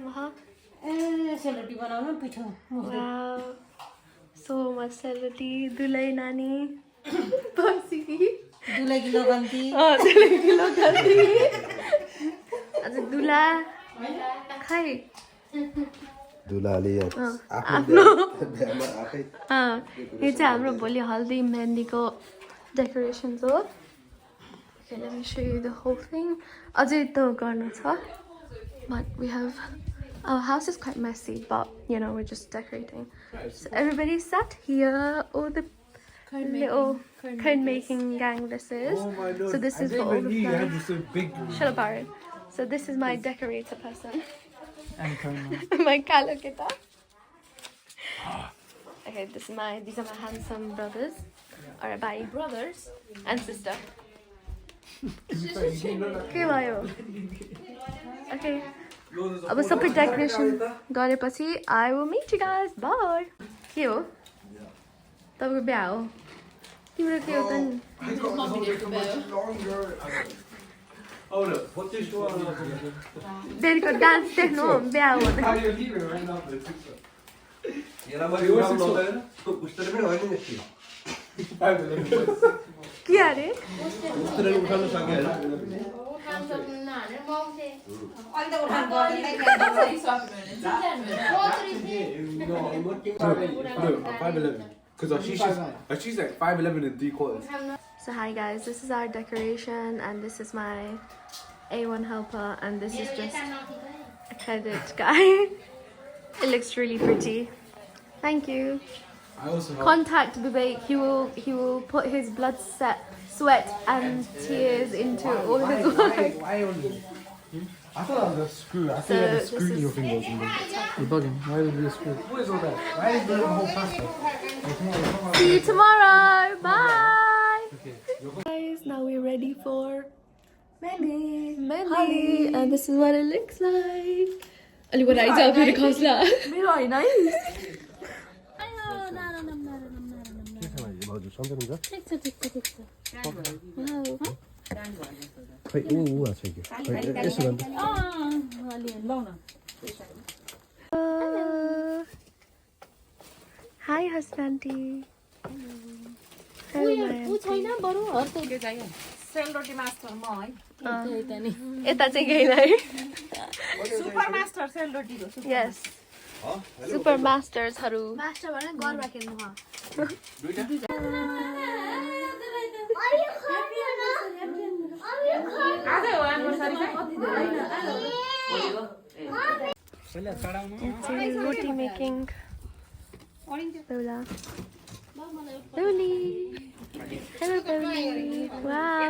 Wow. सेलरोटी बनाउनु पिठो Wow. So much celebrity. Dulai nani. Percy. दुलै किलो गन्ती Dulai kilo kali. Aja dula. Khai. दुलाले आफ्नो यो चाहिँ हाम्रो भोलि हल्दी मेहन्दीको डेकोरेसन्स हो Okay, let me show you the whole thing. अझै त गर्नु छ but we have our house is quite messy but you know we're just decorating. So everybody sat here. All the little cone making gang this is. So this is for all the flowers. Shut up, Aaron. So this is my decorator person. My Kalakita. Okay, these are my handsome brothers. Or by brothers and sister. Okay, भयो. Okay. अब सबै decoration गरेपछि I will meet you guys. Bye. के हो? तपाईको बिहा हो? तिम्रो के हो त नि? बेरीको डान्स देख्नु बिहा हो त के अरे Because she's like 5'11" and 3/4. So hi guys, this is our decoration and this is my A1 helper and this is just a credit guy. It looks really pretty. Thank you. I also help. Contact Vivek. He will put his blood, sweat and tears into all his work. Why only? I thought that was a screw. I thought you had a So screw this in your is- fingers. You're bugging. Why would you a screw? What is all that? Why is there a whole pasta? See you tomorrow. Bye. Guys, now we're ready for Mehndi. And this is what it looks like. Ali, what I tell you to cause that? हजुर सन्चै हुन्छ Wow. खै ऊ छ कि यसो गर्नु Hi, husbandy. Hello, Maya. सेलरोटी master म है यता चाहिँ गएन है सुपर मास्टर सेलरोटीको यस सुपर मास्टर्सहरू मास्टर भने गरबा खेल्नु हो रोटी making Lola. Loli. Hello, Loli. Wow.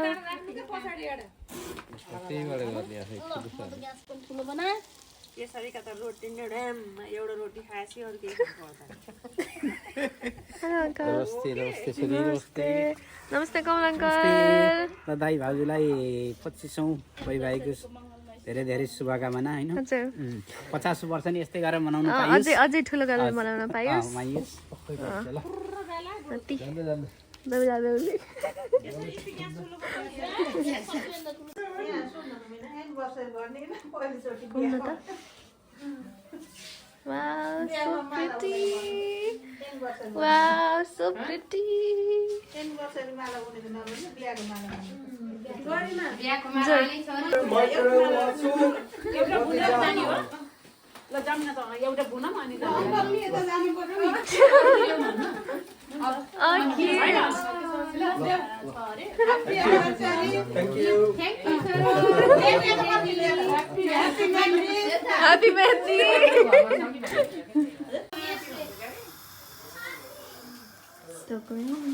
यसरी त रोटी नि ड्याम एउटा रोटी खाएपछि अरु केही खानु Hello, uncle. नमस्ते नमस्ते छोरी नमस्ते Namaste, Kamal uncle. र दाइ भाउजूलाई 25औं वैवाहिक धेरै धेरै शुभकामना हैन हजुर 50 वर्ष नि यस्तै गरेर मनाउनु पाइयोस् अझै ठुलो गरेर मनाउन पाइयोस् माइयोस् अति बेहुला बेहुली घुम्नु त Wow, so pretty. Wow, so pretty. ल जाम्न त एउटा बुनम अनि Oh, cute. Happy Mehndi. Still going on.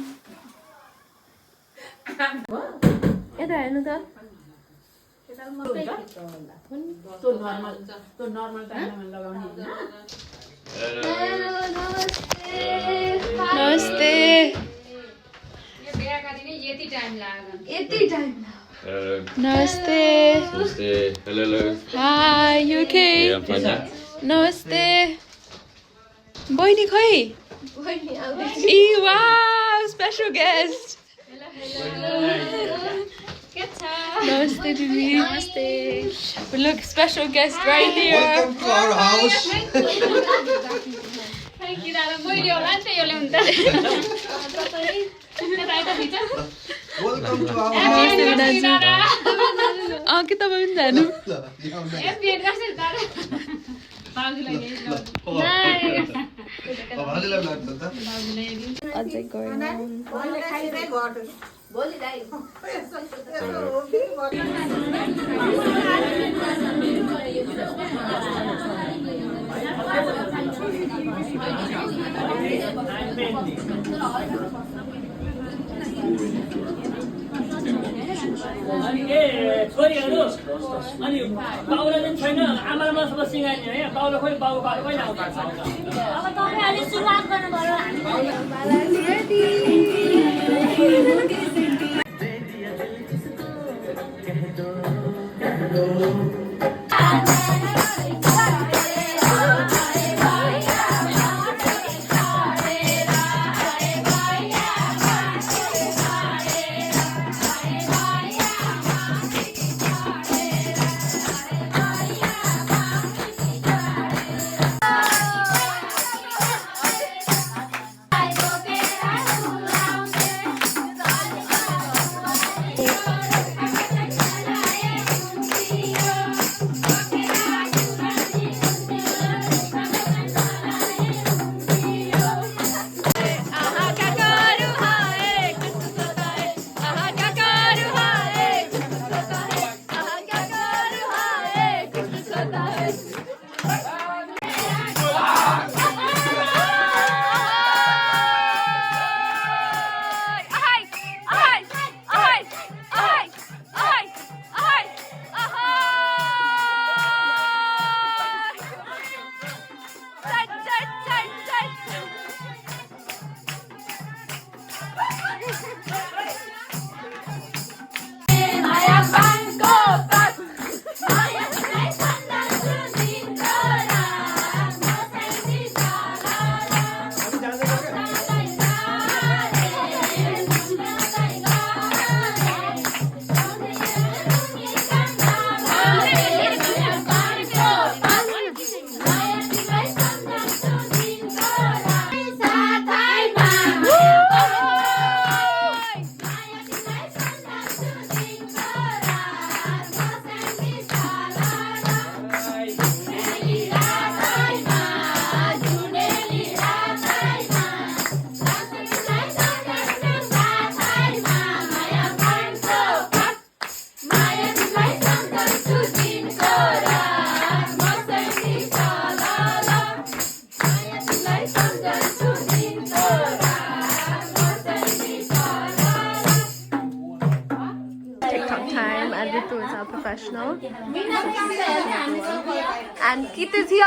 यता हेर्नु त तो नर्मल टाइममा लगाउने नमस्ते नमस्ते Namaste. Hello. Hi, you okay? Yeah, I'm fine. नमस्ते बहिनी खै ए wow special guest Namaste, Didi. Namaste. But look, special guest right here. Welcome to our house. Welcome to our house. Namaste, Vinaju. के तपाईँ पनि जानु अझै going on. अनि छोरीहरू अनि बाउलाई पनि छैन आमामा सब सिँगार्ने है बाउले खोइ बाउ कहिले आउँछ अब तपाईँ अलि सुरुवात गर्नु पर्यो Professional. And Kit is here.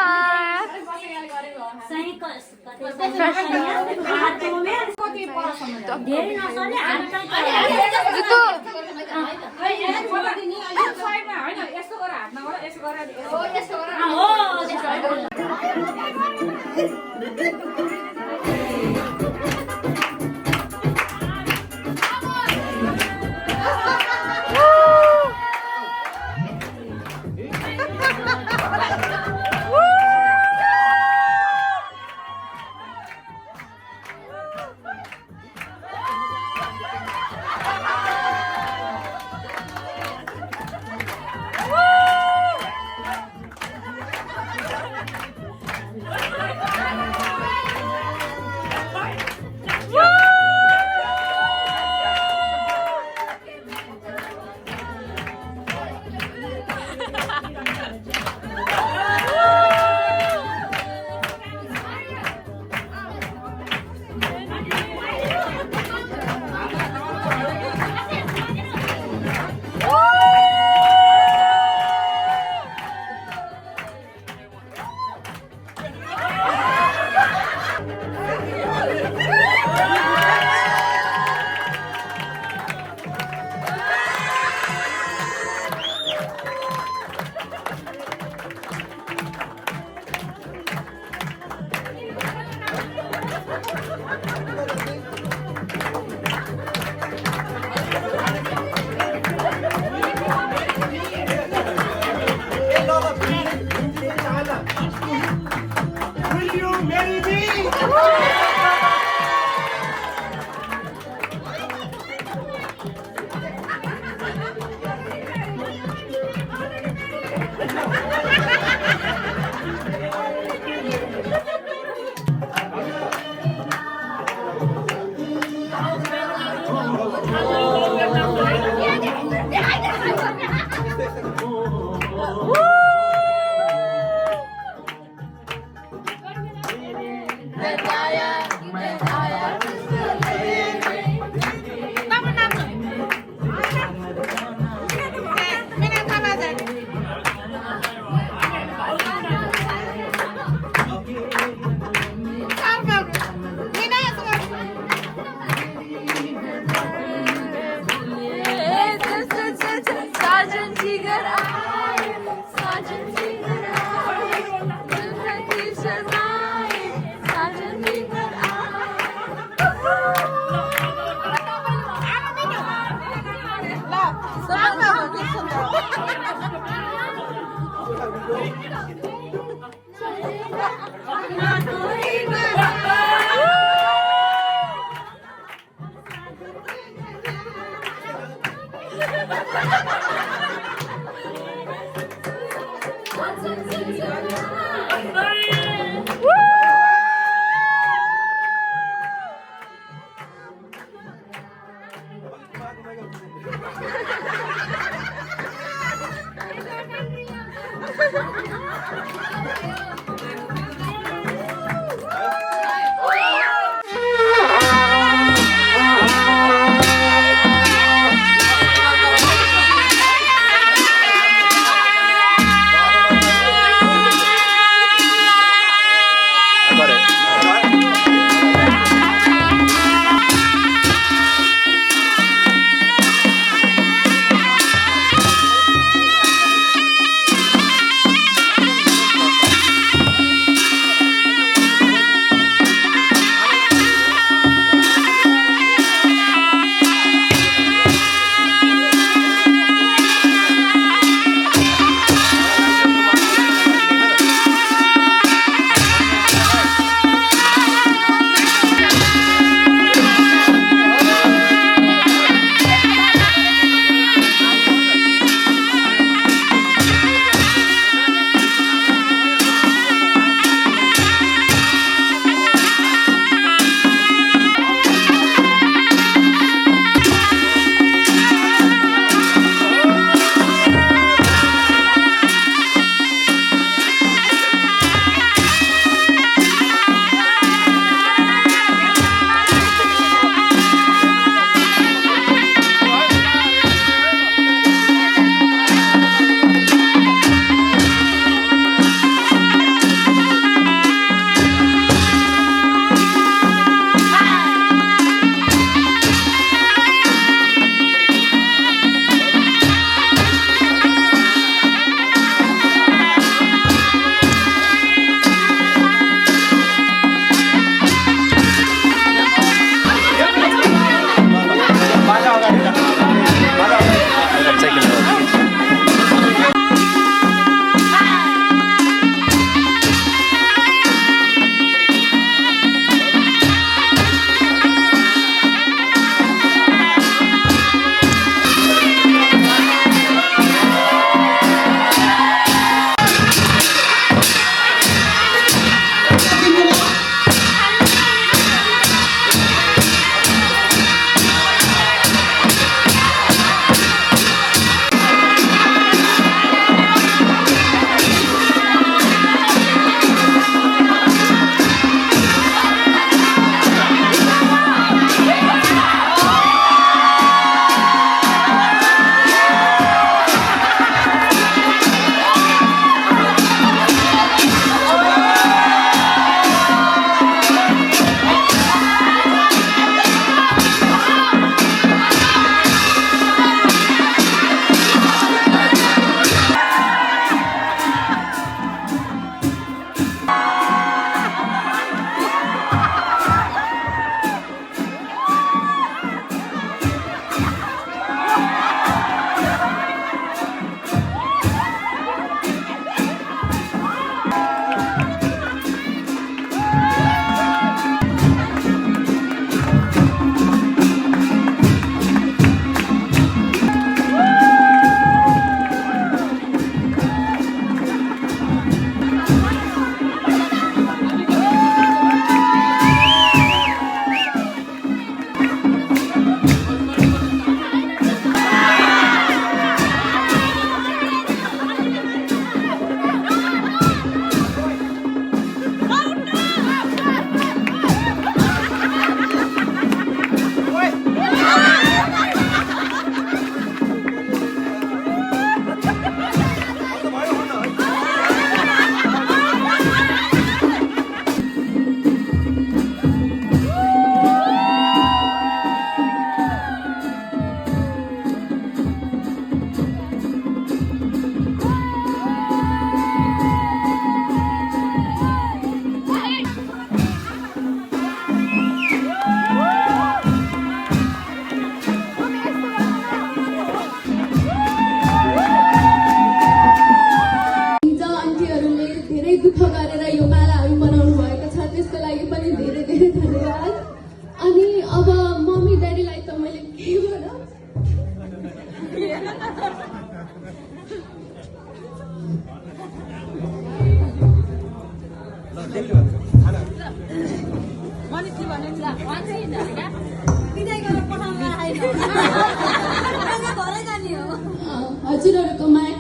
हजुरहरूको माया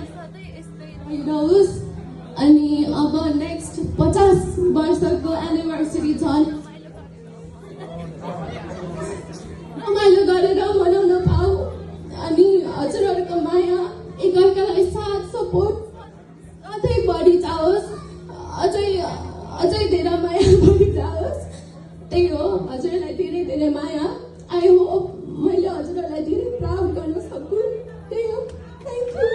रहोस् अनि अब नेक्स्ट 50 वर्षको एनिभर्सरी छन् रमाइलो गरेर मनाउन पाऊ अनि हजुरहरूको माया एकअर्कालाई साथ सपोर्ट अझै बढी जाओस् अझै धेरै माया बढी जाओस् त्यही हो हजुरलाई धेरै धेरै माया आई होप मैले हजुरलाई धेरै प्राउड गर्न सकु त्यही हो थ्यांक यू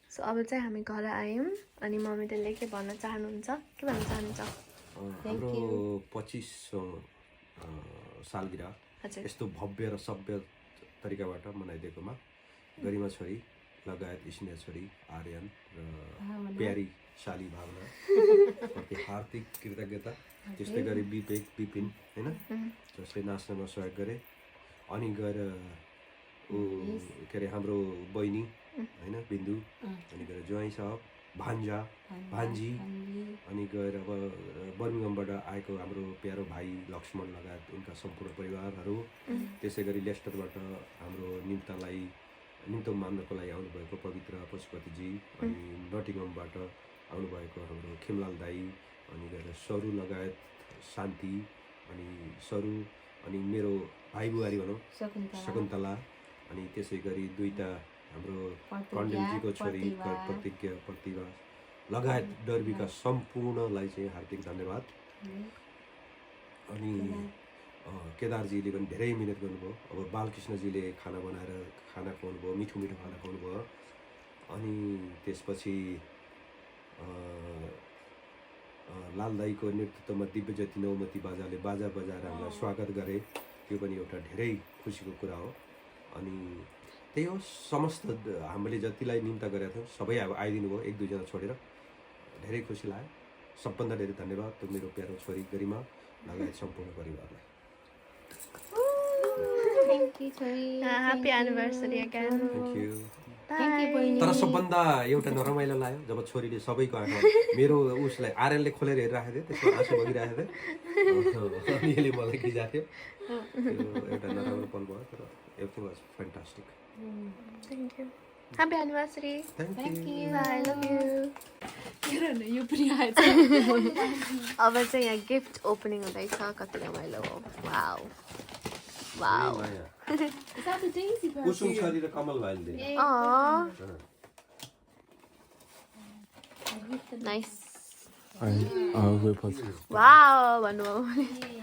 सो अब चाहिँ हामी घर आयौँ अनि मम्मीले के भन्न चाहनुहुन्छ के भन्न चाहनुहुन्छ हाम्रो 25औं सालगिरह हजुर यस्तो भव्य र सभ्य तरिकाबाट मनाइदिएकोमा गरिमा छोरी लगायत स्नेह छोरी आर्यन र प्यारी शाली भावना प्रति हार्दिक कृतज्ञता त्यस्तै गरी विपिन हैन जसले नाच्नमा सहयोग गरे अनि गएर के अरे हाम्रो बहिनी हैन बिन्दु अनि गएर ज्वाइँ साहब भान्जी अनि गएर अब बर्मिङमबाट आएको हाम्रो प्यारो भाइ लक्ष्मण लगायत उनका सम्पूर्ण परिवारहरू त्यसै गरी लेस्टरबाट हाम्रो निम्तम मान्नको लागि आउनुभएको पवित्र पशुपतिजी अनि नटिङमबाट आउनुभएको हाम्रो खेमलाल दाई अनि गएर सरू लगायत शान्ति अनि सरू अनि मेरो भाइ बुहारी भनौँ शकुन्तला अनि त्यसै गरी दुईटा हाम्रो कण्डेलजीको छोरी प्रतिज्ञा लगायत डर्बीका सम्पूर्णलाई चाहिँ हार्दिक धन्यवाद अनि केदारजीले पनि धेरै मिहिनेत गर्नुभयो अब बालकृष्णजीले खाना बनाएर खाना खुवाउनुभयो मिठो खाना खुवाउनुभयो अनि त्यसपछि लाल दाईको नेतृत्वमा दिव्यज्योति नौमती बाजाले बाजा बजाएर हामीलाई स्वागत गरे त्यो पनि एउटा धेरै खुसीको कुरा हो अनि त्यही हो समस्त हामीले जतिलाई निम्ता गरेका थियौँ सबै अब आइदिनु भयो एक दुईजना छोडेर धेरै खुसी लाग्यो सबभन्दा धेरै धन्यवाद त मेरो प्यारो छोरी गरिमा लगायत सम्पूर्ण परिवारलाई Happy anniversary again. Thank you Bye. तर सबभन्दा एउटा नरमाइलो लाग्यो जब छोरीले सबैको आँखा मेरो उसलाई आर्यनले खोलेर हेरिरहेको थियो त्यसको आँसु बगिरहेको थियो अनि यसले मलाई खिजाएको थियो एउटा नराम्रो पल भयो तर everything was fantastic Thank you. Happy anniversary. Thank you Bye. Love you. यो पनि आएछ अब चाहिँ यहाँ गिफ्ट ओपनिङ हुँदैछ कति रमाइलो हो वाउ वाउ कुसुम छोरी र कमल भाइले nice we'll post it. Wow भन्नुभयो